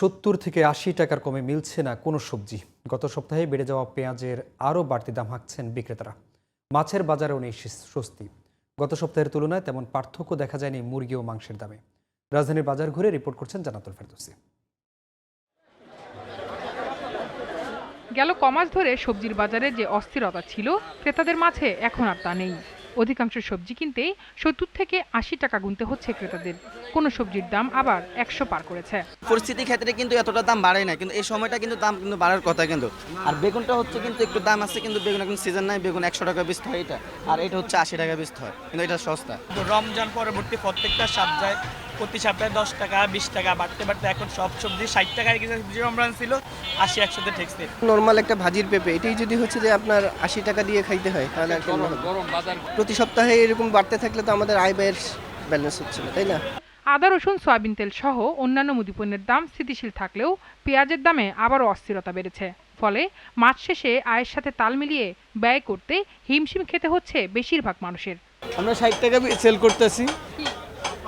70 থেকে 80 টাকার কমে মিলছে না কোনো সবজি। গত সপ্তাহে বেড়ে যাওয়া পেঁয়াজের আরও বাড়তি দাম হাঁকছেন বিক্রেতারা। মাছের বাজারেও নেই স্বস্তি। গত সপ্তাহের তুলনায় তেমন পার্থক্য দেখা যায়নি মুরগি ও মাংসের দামে। রাজধানীর বাজার ঘুরে রিপোর্ট করছেন জান্নাতুল ফেরদৌসী। গেল কমাস ধরে সবজির বাজারে যে অস্থিরতা ছিল, ক্রেতাদের মাঝে এখন আর তা নেই। অধিকাংশ সবজি কিনতেই 70 থেকে 80 টাকা গুনতে হচ্ছে ক্রেতাদের। কোনো সবজির দাম আবার 100 পার করেছে। পরিস্থিতির ক্ষেত্রে কিন্তু এতটা দাম বাড়ে না, কিন্তু এই সময়টা কিন্তু দাম কিন্তু বাড়ার কথা কিন্তু। আর বেগুনটা হচ্ছে কিন্তু একটু দাম আছে, কিন্তু বেগুন এখন সিজন নাই। বেগুন 100 টাকা পিস হয় এটা, আর এটা হচ্ছে 80 টাকা পিস হয়, কিন্তু এটা সস্তা। রমজান পরবর্তী প্রত্যেকটা সপ্তাহে প্রতি সপ্তাহে 10 টাকা 20 টাকা বাড়তে বাড়তে এখন সব সবজি 60 টাকায় কিছু রমজান ছিল 80-100 তে ঠেকছে। নরমাল একটা ভাজির পেঁপে এটাই যদি হচ্ছে যে আপনার 80 টাকা দিয়ে খাইতে হয়, তাহলে আর কেমন হবে? প্রতি সপ্তাহে এরকম বাড়তে থাকলে তো আমাদের আয় ব্যয়ের ব্যালেন্স হচ্ছে না, তাই না? আদা, রসুন, সয়াবিন তেল সহ অন্যান্য মুদিপণ্যের দাম স্থিতিশীল থাকলেও পেঁয়াজের দামে আবারও অস্থিরতা বেড়েছে। ফলে মাস শেষে আয়ের সাথে তাল মিলিয়ে ব্যয় করতে হিমশিম খেতে হচ্ছে বেশিরভাগ মানুষের। আমরা 60 টাকা সেল করতেছি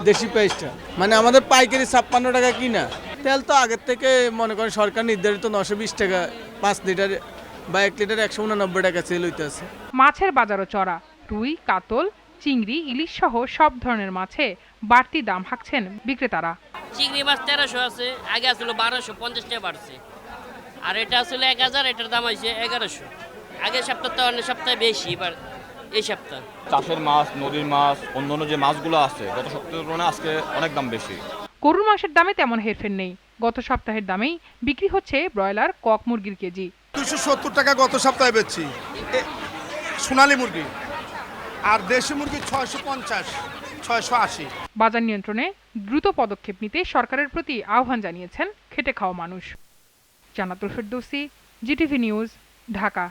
দেশি পেঁয়াজটা, মানে আমাদের পাইকারি 56 টাকা কিনা। তেল তো আগের থেকে মনে করেন সরকার নির্ধারিত 920 টাকা 5 লিটার বা 1 লিটার 189 টাকা সেল হইতেছে। মাছের বাজারও চড়া। রুই, কাতল, চিংড়ি, ইলিশ সহ সব ধরনের মাছে বাড়তি দাম হাঁকছেন বিক্রেতারা। চিংড়ি মাছ 1300 আছে, আগে আসলে 1250 টাকা বাড়ছে। আর এটা আসলে 1000, এটার দাম হয়েছে 1100। আগের সপ্তাহ তো অন্য সপ্তাহে বেশি, এবার এই সপ্তাহ চাষের মাছ, নদীর মাছ, অন্যান্য যে মাছগুলো আছে গত সপ্তাহের তুলনায় আজকে অনেক দাম বেশি। গরুর মাংসের দামে তেমন হেরফের নেই। গত সপ্তাহের দামেই বিক্রি হচ্ছে ব্রয়লার, কক মুরগির কেজি। 270 টাকা গত সপ্তাহে বেচছি সোনালী মুরগি, আর দেশি মুরগি 650, 680। বাজার নিয়ন্ত্রণে দ্রুত পদক্ষেপ নিতে সরকারের প্রতি আহ্বান জানিয়েছেন খেটে খাওয়া মানুষ। জান্নাতুল ফেরদৌসী, জিটিভি নিউজ, ঢাকা।